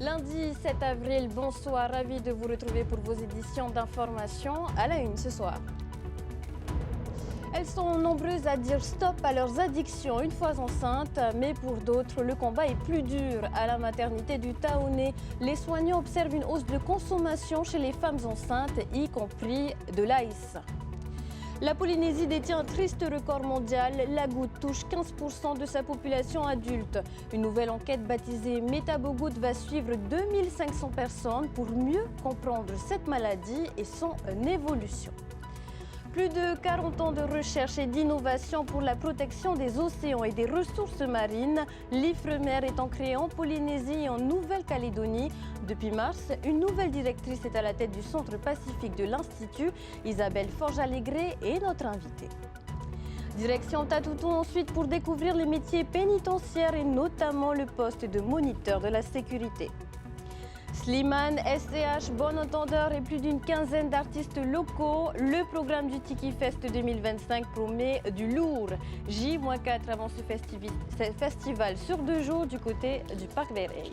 Lundi 7 avril, bonsoir, ravi de vous retrouver pour vos éditions d'information à la une ce soir. Elles sont nombreuses à dire stop à leurs addictions une fois enceintes, mais pour d'autres, le combat est plus dur. À la maternité du Taoné, les soignants observent une hausse de consommation chez les femmes enceintes, y compris de l'aïs. La Polynésie détient un triste record mondial. La goutte touche 15% de sa population adulte. Une nouvelle enquête baptisée Métabogoutte va suivre 2500 personnes pour mieux comprendre cette maladie et son évolution. Plus de 40 ans de recherche et d'innovation pour la protection des océans et des ressources marines. L'IFREMER étant créé en Polynésie et en Nouvelle-Calédonie. Depuis mars, une nouvelle directrice est à la tête du Centre Pacifique de l'Institut. Isabelle Forge-Allégré est notre invitée. Direction Tatoutou ensuite pour découvrir les métiers pénitentiaires et notamment le poste de moniteur de la sécurité. Slimane, SCH, Bon Entendeur et plus d'une quinzaine d'artistes locaux. Le programme du Tiki Fest 2025 promet du lourd. J-4 avant ce festival sur 2 jours du côté du Parc Verreille.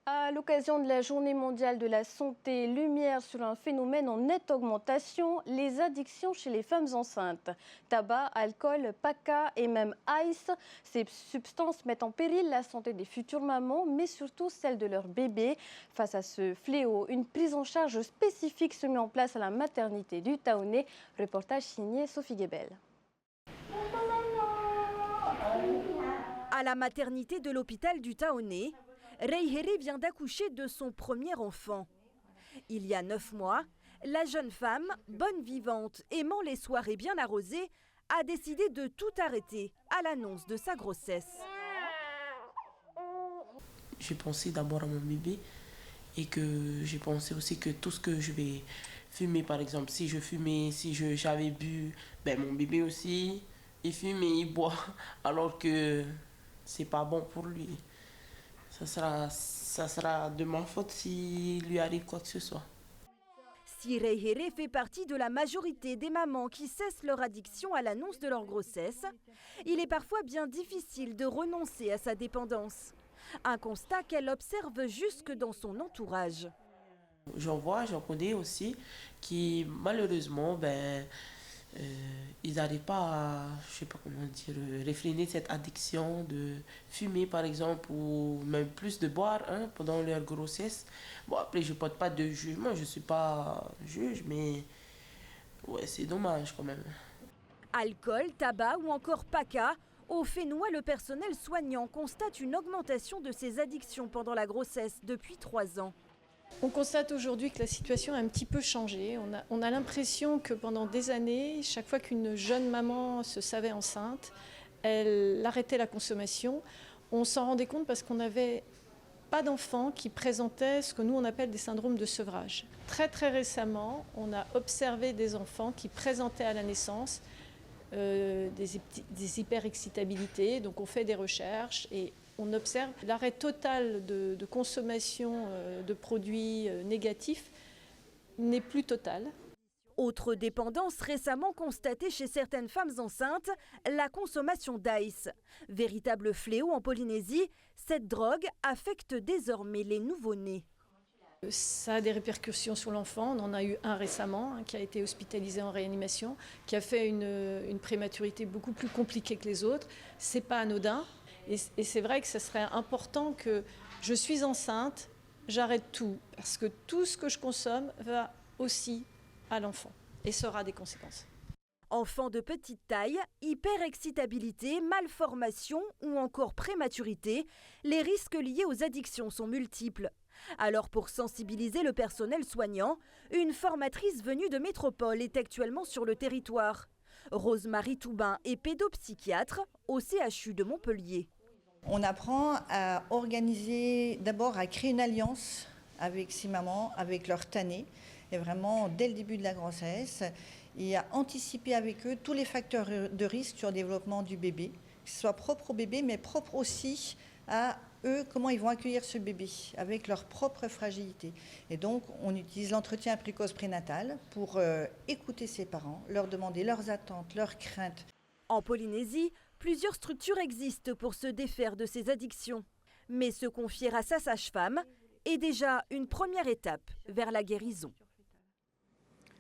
À l'occasion de la Journée mondiale de la santé, lumière sur un phénomène en nette augmentation, les addictions chez les femmes enceintes. Tabac, alcool, paca et même ice, ces substances mettent en péril la santé des futures mamans, mais surtout celle de leurs bébés. Face à ce fléau, une prise en charge spécifique se met en place à la maternité du Taoné. Reportage signé Sophie Guébel. À la maternité de l'hôpital du Taoné, Reihere vient d'accoucher de son premier enfant. Il y a 9 mois, la jeune femme, bonne vivante, aimant les soirées bien arrosées, a décidé de tout arrêter à l'annonce de sa grossesse. J'ai pensé d'abord à mon bébé et que j'ai pensé aussi que tout ce que je vais fumer, par exemple, si je fumais, si j'avais bu, ben mon bébé aussi, il fume et il boit alors que c'est pas bon pour lui. Ça sera de ma faute s'il lui arrive quoi que ce soit. Si Reihere fait partie de la majorité des mamans qui cessent leur addiction à l'annonce de leur grossesse, il est parfois bien difficile de renoncer à sa dépendance. Un constat qu'elle observe jusque dans son entourage. J'en connais aussi qui malheureusement, ils n'arrivent pas à, je sais pas comment dire, réfréner cette addiction de fumer par exemple ou même plus de boire pendant leur grossesse. Bon après je porte pas de jugement, je suis pas juge, mais ouais c'est dommage quand même. Alcool, tabac ou encore paca, au Fénois, le personnel soignant constate une augmentation de ces addictions pendant la grossesse depuis 3 ans. On constate aujourd'hui que la situation a un petit peu changé. On a l'impression que pendant des années, chaque fois qu'une jeune maman se savait enceinte, elle arrêtait la consommation. On s'en rendait compte parce qu'on n'avait pas d'enfants qui présentaient ce que nous on appelle des syndromes de sevrage. Très très récemment, on a observé des enfants qui présentaient à la naissance des hyperexcitabilités. Donc on fait des recherches et on observe l'arrêt total de consommation de produits négatifs n'est plus total. Autre dépendance récemment constatée chez certaines femmes enceintes, la consommation d'ice. Véritable fléau en Polynésie, cette drogue affecte désormais les nouveau-nés. Ça a des répercussions sur l'enfant. On en a eu un récemment qui a été hospitalisé en réanimation, qui a fait une prématurité beaucoup plus compliquée que les autres. C'est pas anodin. Et c'est vrai que ce serait important que je suis enceinte, j'arrête tout. Parce que tout ce que je consomme va aussi à l'enfant et ça aura des conséquences. Enfants de petite taille, hyperexcitabilité, malformation ou encore prématurité, les risques liés aux addictions sont multiples. Alors pour sensibiliser le personnel soignant, une formatrice venue de métropole est actuellement sur le territoire. Rose-Marie Toubin est pédopsychiatre au CHU de Montpellier. On apprend à organiser, d'abord à créer une alliance avec ces mamans, avec leurs tannés, et vraiment dès le début de la grossesse, et à anticiper avec eux tous les facteurs de risque sur le développement du bébé, que ce soit propre au bébé, mais propre aussi à eux, comment ils vont accueillir ce bébé avec leur propre fragilité. Et donc, on utilise l'entretien précoce prénatal pour écouter ses parents, leur demander leurs attentes, leurs craintes. En Polynésie, plusieurs structures existent pour se défaire de ces addictions. Mais se confier à sa sage-femme est déjà une première étape vers la guérison.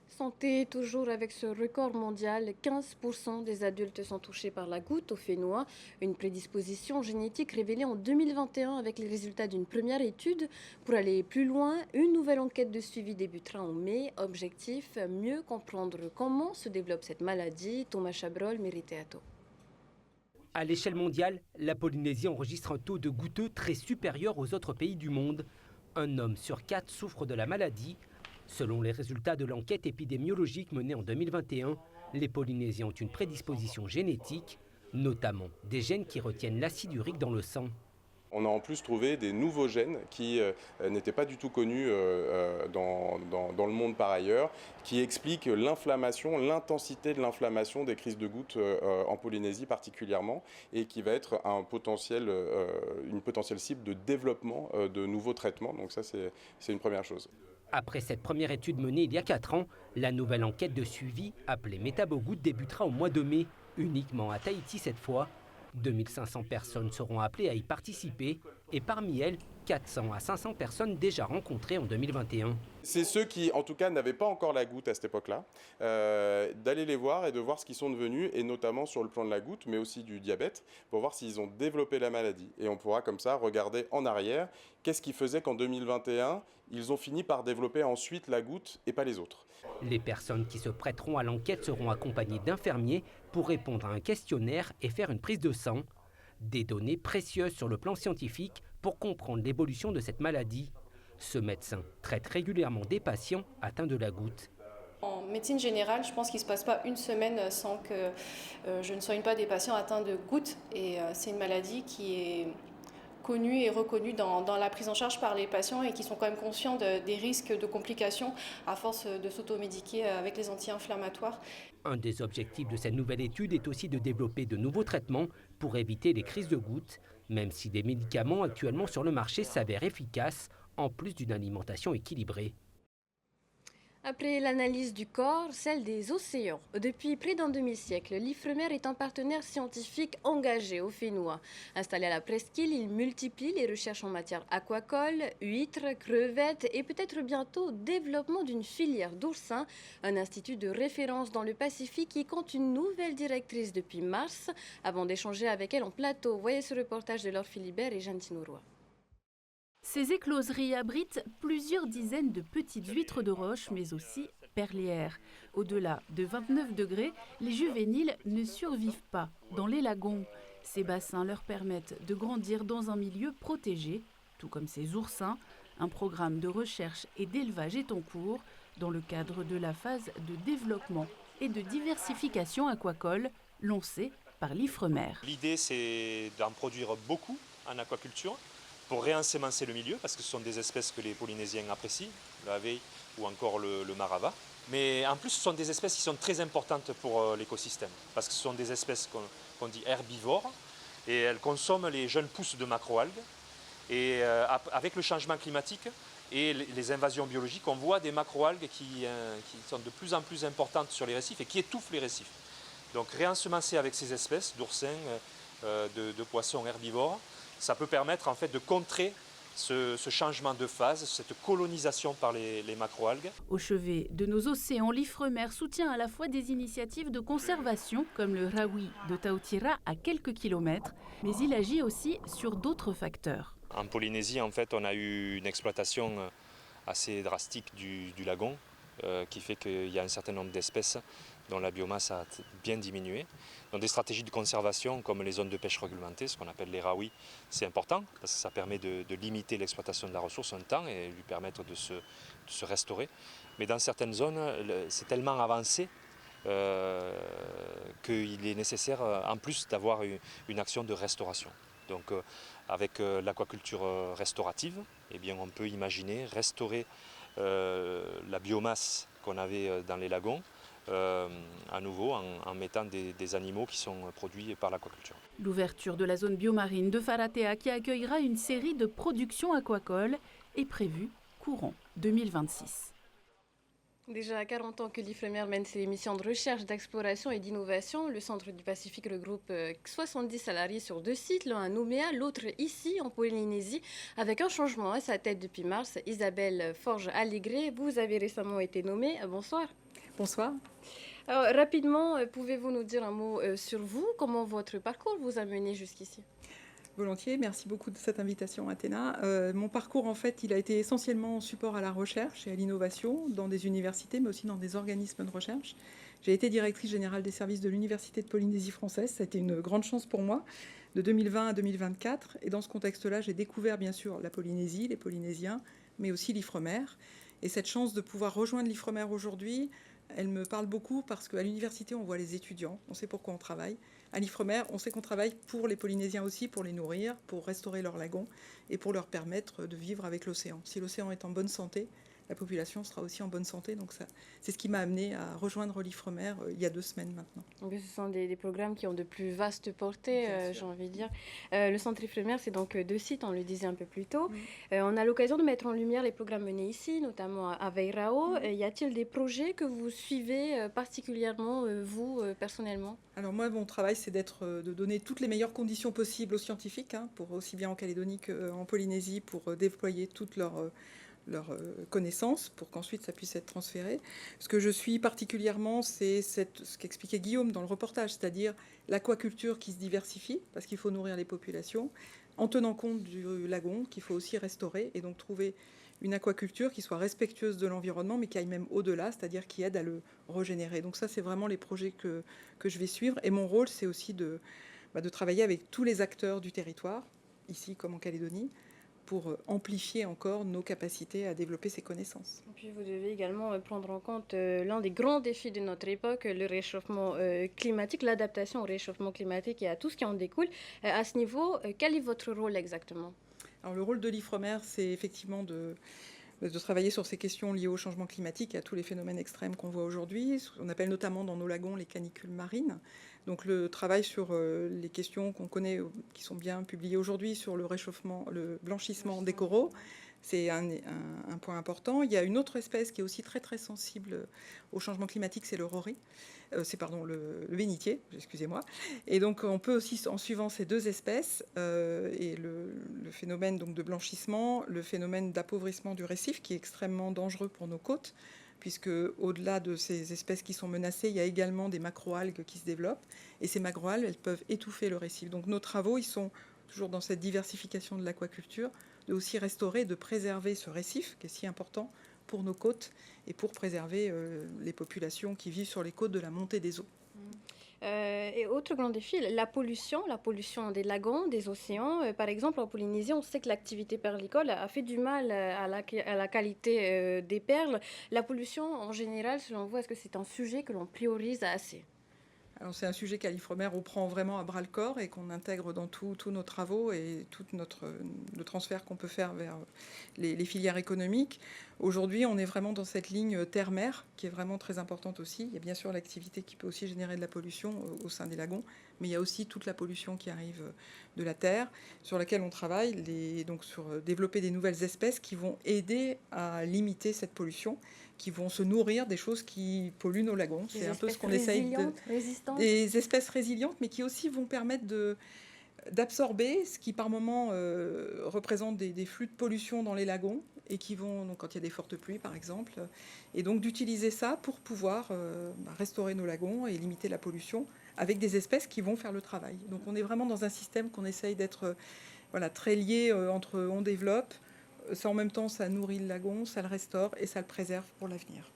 Santé, toujours avec ce record mondial, 15% des adultes sont touchés par la goutte au Fénois, une prédisposition génétique révélée en 2021 avec les résultats d'une première étude. Pour aller plus loin, une nouvelle enquête de suivi débutera en mai. Objectif, mieux comprendre comment se développe cette maladie. Thomas Chabrol, Mériteato. À l'échelle mondiale, la Polynésie enregistre un taux de goutteux très supérieur aux autres pays du monde. Un homme sur 4 souffre de la maladie. Selon les résultats de l'enquête épidémiologique menée en 2021, les Polynésiens ont une prédisposition génétique, notamment des gènes qui retiennent l'acide urique dans le sang. On a en plus trouvé des nouveaux gènes qui n'étaient pas du tout connus dans le monde par ailleurs, qui expliquent l'inflammation, l'intensité de l'inflammation des crises de gouttes en Polynésie particulièrement, et qui va être une potentielle cible de développement de nouveaux traitements. Donc ça, c'est une première chose. Après cette première étude menée il y a 4 ans, la nouvelle enquête de suivi, appelée Métabogoutte, débutera au mois de mai, uniquement à Tahiti cette fois. 2500 personnes seront appelées à y participer et parmi elles, 400 à 500 personnes déjà rencontrées en 2021. C'est ceux qui, en tout cas, n'avaient pas encore la goutte à cette époque-là, d'aller les voir et de voir ce qu'ils sont devenus, et notamment sur le plan de la goutte, mais aussi du diabète, pour voir s'ils ont développé la maladie. Et on pourra comme ça regarder en arrière, qu'est-ce qui faisait qu'en 2021, ils ont fini par développer ensuite la goutte et pas les autres. Les personnes qui se prêteront à l'enquête seront accompagnées d'infirmiers pour répondre à un questionnaire et faire une prise de sang. Des données précieuses sur le plan scientifique pour comprendre l'évolution de cette maladie. Ce médecin traite régulièrement des patients atteints de la goutte. En médecine générale, je pense qu'il ne se passe pas une semaine sans que je ne soigne pas des patients atteints de goutte. Et c'est une maladie qui est connue et reconnue dans la prise en charge par les patients et qui sont quand même conscients des risques de complications à force de s'automédiquer avec les anti-inflammatoires. Un des objectifs de cette nouvelle étude est aussi de développer de nouveaux traitements pour éviter les crises de goutte, même si des médicaments actuellement sur le marché s'avèrent efficaces, en plus d'une alimentation équilibrée. Après l'analyse du corps, celle des océans. Depuis près d'un demi-siècle, l'Ifremer est un partenaire scientifique engagé au Fénois. Installé à la presqu'île, il multiplie les recherches en matière aquacole, huîtres, crevettes et peut-être bientôt développement d'une filière d'oursins, un institut de référence dans le Pacifique qui compte une nouvelle directrice depuis mars. Avant d'échanger avec elle en plateau, voyez ce reportage de Laure Philibert et Jeanne Tinouroy. Ces écloseries abritent plusieurs dizaines de petites huîtres de roche, mais aussi perlières. Au-delà de 29 degrés, les juvéniles ne survivent pas dans les lagons. Ces bassins leur permettent de grandir dans un milieu protégé, tout comme ces oursins. Un programme de recherche et d'élevage est en cours dans le cadre de la phase de développement et de diversification aquacole lancée par l'Ifremer. L'idée, c'est d'en produire beaucoup en aquaculture, pour réensemencer le milieu, parce que ce sont des espèces que les Polynésiens apprécient, le havey ou encore le marava. Mais en plus, ce sont des espèces qui sont très importantes pour l'écosystème, parce que ce sont des espèces qu'on dit herbivores, et elles consomment les jeunes pousses de macroalgues. Et avec le changement climatique et les invasions biologiques, on voit des macroalgues qui sont de plus en plus importantes sur les récifs et qui étouffent les récifs. Donc réensemencer avec ces espèces d'oursins, de poissons herbivores, ça peut permettre en fait de contrer ce changement de phase, cette colonisation par les macroalgues. Au chevet de nos océans, l'Ifremer soutient à la fois des initiatives de conservation comme le rawi de Tautira à quelques kilomètres, mais il agit aussi sur d'autres facteurs. En Polynésie, en fait, on a eu une exploitation assez drastique du lagon qui fait qu'il y a un certain nombre d'espèces dont la biomasse a bien diminué. Donc des stratégies de conservation comme les zones de pêche réglementées, ce qu'on appelle les rawi, c'est important parce que ça permet de limiter l'exploitation de la ressource un temps et lui permettre de se restaurer. Mais dans certaines zones, c'est tellement avancé qu'il est nécessaire en plus d'avoir une action de restauration. Donc avec l'aquaculture restaurative, eh bien, on peut imaginer restaurer la biomasse qu'on avait dans les lagons, à nouveau en mettant des animaux qui sont produits par l'aquaculture. L'ouverture de la zone biomarine de Faratea, qui accueillera une série de productions aquacoles, est prévue courant 2026. Déjà à 40 ans que l'Ifremer mène ses missions de recherche, d'exploration et d'innovation. Le Centre du Pacifique regroupe 70 salariés sur 2 sites, l'un à Nouméa, l'autre ici en Polynésie, avec un changement à sa tête depuis mars. Isabelle Forge-Allégré, vous avez récemment été nommée. Bonsoir. Bonsoir. Alors, rapidement, pouvez-vous nous dire un mot sur vous? Comment votre parcours vous a mené jusqu'ici? Volontiers, merci beaucoup de cette invitation, Athéna. Mon parcours, en fait, il a été essentiellement en support à la recherche et à l'innovation dans des universités, mais aussi dans des organismes de recherche. J'ai été directrice générale des services de l'Université de Polynésie française. Ça a été une grande chance pour moi, de 2020 à 2024. Et dans ce contexte-là, j'ai découvert, bien sûr, la Polynésie, les Polynésiens, mais aussi l'Ifremer. Et cette chance de pouvoir rejoindre l'Ifremer aujourd'hui, elle me parle beaucoup parce qu'à l'université, on voit les étudiants, on sait pourquoi on travaille. À l'Ifremer, on sait qu'on travaille pour les Polynésiens aussi, pour les nourrir, pour restaurer leurs lagons et pour leur permettre de vivre avec l'océan. Si l'océan est en bonne santé, la population sera aussi en bonne santé. Donc c'est ce qui m'a amené à rejoindre l'Ifremer il y a 2 semaines maintenant. Donc, ce sont des programmes qui ont de plus vastes portées, j'ai envie de dire. Le centre Ifremer, c'est donc 2 sites, on le disait un peu plus tôt. On a l'occasion de mettre en lumière les programmes menés ici, notamment à Veirao. Y a-t-il des projets que vous suivez particulièrement, vous, personnellement? Alors moi, mon travail, c'est de donner toutes les meilleures conditions possibles aux scientifiques, pour aussi bien en Calédonie qu'en Polynésie, pour déployer toutes leurs connaissances pour qu'ensuite ça puisse être transféré. Ce que je suis particulièrement, c'est ce qu'expliquait Guillaume dans le reportage, c'est-à-dire l'aquaculture qui se diversifie, parce qu'il faut nourrir les populations, en tenant compte du lagon qu'il faut aussi restaurer, et donc trouver une aquaculture qui soit respectueuse de l'environnement, mais qui aille même au-delà, c'est-à-dire qui aide à le régénérer. Donc ça, c'est vraiment les projets que je vais suivre. Et mon rôle, c'est aussi de travailler avec tous les acteurs du territoire, ici comme en Calédonie, pour amplifier encore nos capacités à développer ces connaissances. Et puis vous devez également prendre en compte l'un des grands défis de notre époque, le réchauffement climatique, l'adaptation au réchauffement climatique et à tout ce qui en découle. À ce niveau, quel est votre rôle exactement? Alors, le rôle de l'Ifremer, c'est effectivement de travailler sur ces questions liées au changement climatique et à tous les phénomènes extrêmes qu'on voit aujourd'hui. On appelle notamment dans nos lagons les canicules marines. Donc le travail sur les questions qu'on connaît, qui sont bien publiées aujourd'hui, sur le réchauffement, le blanchissement des coraux, c'est un point important. Il y a une autre espèce qui est aussi très très sensible au changement climatique, c'est le rori. Le bénitier, excusez-moi. Et donc on peut aussi, en suivant ces 2 espèces et le phénomène donc de blanchissement, le phénomène d'appauvrissement du récif qui est extrêmement dangereux pour nos côtes, puisque au-delà de ces espèces qui sont menacées, il y a également des macroalgues qui se développent, et ces macroalgues, elles peuvent étouffer le récif. Donc nos travaux, ils sont toujours dans cette diversification de l'aquaculture, de aussi restaurer, de préserver ce récif qui est si important pour nos côtes et pour préserver les populations qui vivent sur les côtes de la montée des eaux. Et autre grand défi, la pollution des lagons, des océans. Par exemple, en Polynésie, on sait que l'activité perlicole a fait du mal à la qualité des perles. La pollution, en général, selon vous, est-ce que c'est un sujet que l'on priorise assez? Alors c'est un sujet qu'à l'Ifremer, on prend vraiment à bras-le-corps et qu'on intègre dans tous nos travaux et tout le transfert qu'on peut faire vers les filières économiques. Aujourd'hui, on est vraiment dans cette ligne terre-mer qui est vraiment très importante aussi. Il y a bien sûr l'activité qui peut aussi générer de la pollution au sein des lagons, mais il y a aussi toute la pollution qui arrive de la terre, sur laquelle on travaille, donc sur développer des nouvelles espèces qui vont aider à limiter cette pollution, qui vont se nourrir des choses qui polluent nos lagons. C'est un peu ce qu'on essaye résistantes. Des espèces résilientes, mais qui aussi vont permettre d'absorber ce qui par moment représente des flux de pollution dans les lagons et qui vont, donc quand il y a des fortes pluies par exemple, et donc d'utiliser ça pour pouvoir restaurer nos lagons et limiter la pollution avec des espèces qui vont faire le travail. Donc on est vraiment dans un système qu'on essaye d'être très lié entre on développe, ça en même temps ça nourrit le lagon, ça le restaure et ça le préserve pour l'avenir.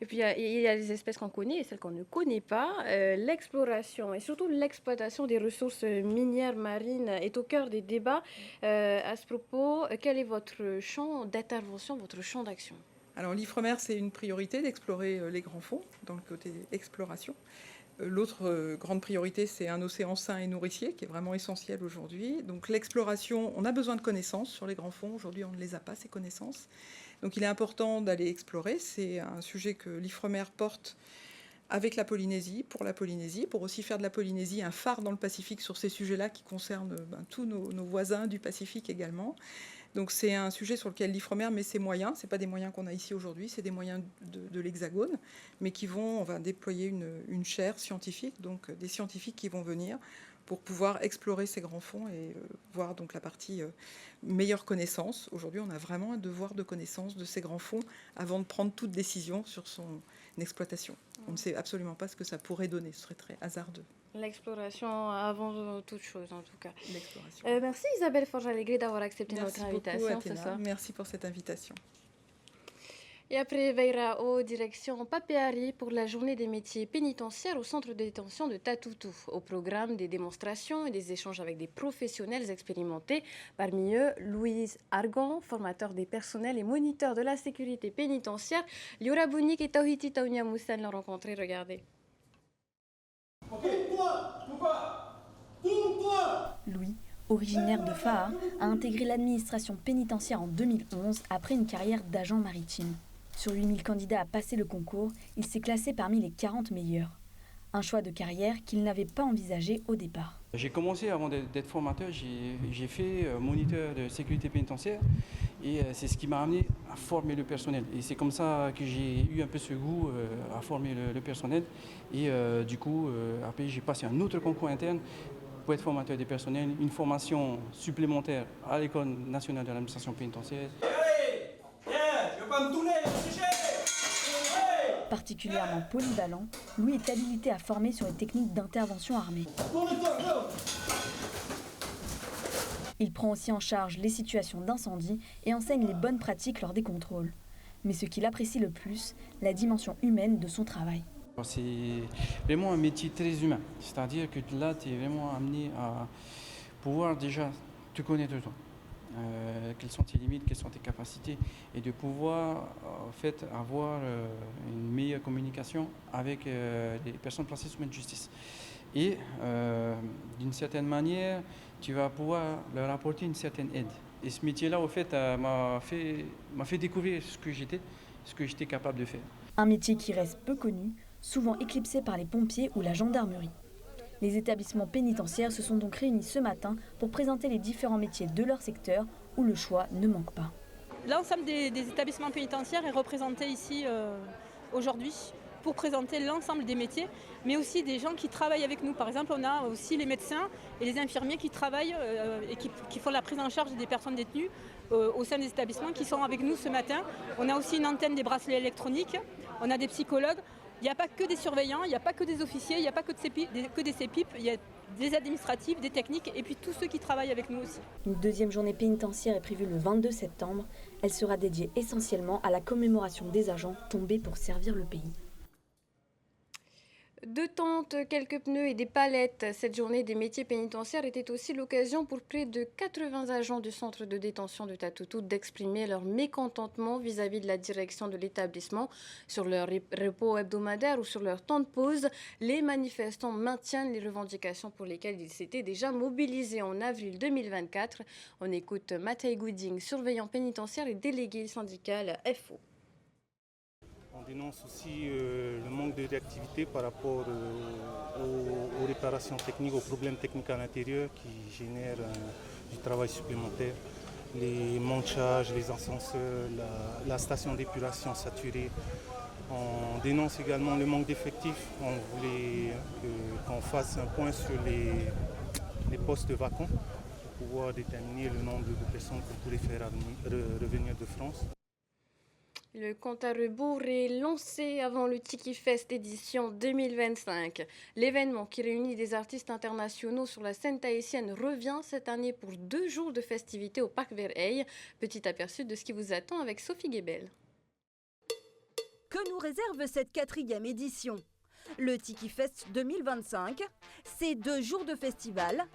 Et puis il y a des espèces qu'on connaît et celles qu'on ne connaît pas. L'exploration et surtout l'exploitation des ressources minières marines est au cœur des débats. À ce propos, quel est votre champ d'intervention, votre champ d'action? Alors l'Ifremer, c'est une priorité d'explorer les grands fonds dans le côté exploration. L'autre grande priorité, c'est un océan sain et nourricier, qui est vraiment essentiel aujourd'hui. Donc l'exploration, on a besoin de connaissances sur les grands fonds. Aujourd'hui, on ne les a pas, ces connaissances. Donc il est important d'aller explorer. C'est un sujet que l'Ifremer porte avec la Polynésie, pour aussi faire de la Polynésie un phare dans le Pacifique sur ces sujets-là qui concernent tous nos voisins du Pacifique également. Donc c'est un sujet sur lequel l'Ifremer met ses moyens. Ce n'est pas des moyens qu'on a ici aujourd'hui, c'est des moyens de l'Hexagone, mais on va déployer une chaire scientifique, donc des scientifiques qui vont venir pour pouvoir explorer ces grands fonds et voir donc la partie meilleure connaissance. Aujourd'hui, on a vraiment un devoir de connaissance de ces grands fonds avant de prendre toute décision sur son exploitation. On ne sait absolument pas ce que ça pourrait donner, ce serait très hasardeux. L'exploration avant toute chose, en tout cas. L'exploration. Merci Isabelle Forge-Allegri d'avoir accepté notre invitation. Merci beaucoup, Athéna. Merci pour cette invitation. Et après, Veirao, direction Papeari pour la journée des métiers pénitentiaires au centre de détention de Tatoutou. Au programme, des démonstrations et des échanges avec des professionnels expérimentés. Parmi eux, Louise Argan, formateur des personnels et moniteur de la sécurité pénitentiaire. Liora Bounik et Tauhiti Taunia Moussan l'ont rencontré. Regardez. Louis, originaire de Faha, a intégré l'administration pénitentiaire en 2011 après une carrière d'agent maritime. Sur 8000 candidats à passer le concours, il s'est classé parmi les 40 meilleurs. Un choix de carrière qu'il n'avait pas envisagé au départ. J'ai commencé avant d'être formateur, j'ai fait moniteur de sécurité pénitentiaire et c'est ce qui m'a amené à former le personnel. Et c'est comme ça que j'ai eu un peu ce goût à former le personnel. Et du coup, après j'ai passé un autre concours interne pour être formateur des personnels, une formation supplémentaire à l'École nationale de l'administration pénitentiaire. Particulièrement polyvalent, Louis est habilité à former sur les techniques d'intervention armée. Il prend aussi en charge les situations d'incendie et enseigne les bonnes pratiques lors des contrôles. Mais ce qu'il apprécie le plus, la dimension humaine de son travail. C'est vraiment un métier très humain, c'est-à-dire que là, tu es vraiment amené à pouvoir déjà te connaître toi. Quelles sont tes limites, quelles sont tes capacités, et de pouvoir en fait avoir une meilleure communication avec les personnes placées sous main de justice. Et d'une certaine manière, tu vas pouvoir leur apporter une certaine aide. Et ce métier-là, au fait, m'a fait découvrir ce que j'étais capable de faire. Un métier qui reste peu connu, souvent éclipsé par les pompiers ou la gendarmerie. Les établissements pénitentiaires se sont donc réunis ce matin pour présenter les différents métiers de leur secteur où le choix ne manque pas. L'ensemble des établissements pénitentiaires est représenté ici aujourd'hui pour présenter l'ensemble des métiers, mais aussi des gens qui travaillent avec nous. Par exemple, on a aussi les médecins et les infirmiers qui travaillent et qui font la prise en charge des personnes détenues au sein des établissements qui sont avec nous ce matin. On a aussi une antenne des bracelets électroniques, on a des psychologues. Il n'y a pas que des surveillants, il n'y a pas que des officiers, il n'y a pas que des CEPIP, il y a des administratifs, des techniques et puis tous ceux qui travaillent avec nous aussi. Une deuxième journée pénitentiaire est prévue le 22 septembre. Elle sera dédiée essentiellement à la commémoration des agents tombés pour servir le pays. Deux tentes, quelques pneus et des palettes. Cette journée des métiers pénitentiaires était aussi l'occasion pour près de 80 agents du centre de détention de Tatoutou d'exprimer leur mécontentement vis-à-vis de la direction de l'établissement. Sur leur repos hebdomadaire ou sur leur temps de pause, les manifestants maintiennent les revendications pour lesquelles ils s'étaient déjà mobilisés en avril 2024. On écoute Mathieu Gouding, surveillant pénitentiaire et délégué syndical FO. On dénonce aussi le manque de réactivité par rapport aux réparations techniques, aux problèmes techniques à l'intérieur qui génèrent du travail supplémentaire. Les montages, les ascenseurs, la station d'épuration saturée. On dénonce également le manque d'effectifs. On voulait qu'on fasse un point sur les postes vacants pour pouvoir déterminer le nombre de personnes qu'on pourrait faire revenir de France. Le compte à rebours est lancé avant le Tiki Fest édition 2025. L'événement qui réunit des artistes internationaux sur la scène tahitienne revient cette année pour 2 jours de festivités au Parc Veirei. Petit aperçu de ce qui vous attend avec Sophie Guébel. Que nous réserve cette 4e édition ? Le Tiki Fest 2025, c'est 2 jours de festival,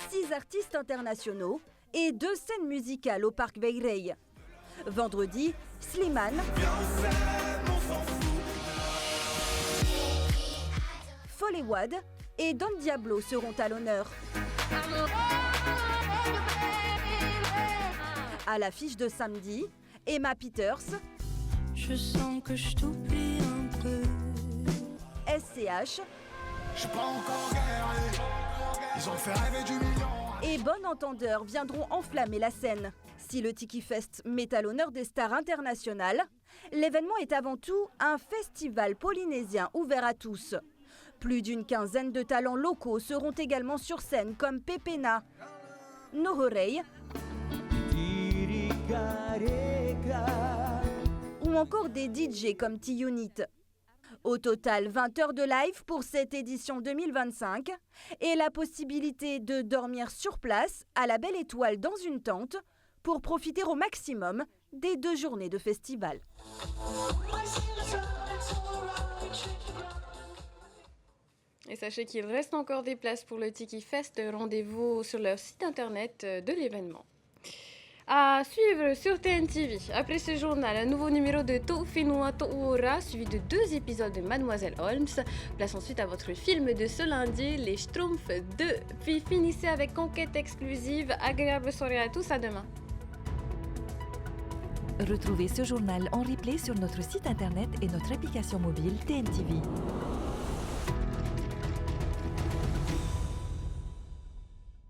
6 artistes internationaux et 2 scènes musicales au Parc Veirei. Vendredi, Slimane, Folewad et Don Diablo seront à l'honneur. À l'affiche de samedi, Emma Peters, Je sens que je t'oublie un peu. SCH. J'ai pas encore guéri. Ils ont fait rêver du million. Et Bon Entendeur viendront enflammer la scène. Si le Tiki Fest met à l'honneur des stars internationales, l'événement est avant tout un festival polynésien ouvert à tous. Plus d'une quinzaine de talents locaux seront également sur scène comme Pepena, Nohorei ou encore des DJ comme T-Unit. Au total, 20 heures de live pour cette édition 2025 et la possibilité de dormir sur place à la Belle Étoile dans une tente pour profiter au maximum des 2 journées de festival. Et sachez qu'il reste encore des places pour le Tiki Fest. Rendez-vous sur leur site internet de l'événement. À suivre sur TNTV. Après ce journal, un nouveau numéro de To'Whenua To'ora, suivi de 2 épisodes de Mademoiselle Holmes. Place ensuite à votre film de ce lundi, Les Schtroumpfs 2. Puis finissez avec Conquête exclusive. Agréable soirée à tous, à demain. Retrouvez ce journal en replay sur notre site internet et notre application mobile TNTV.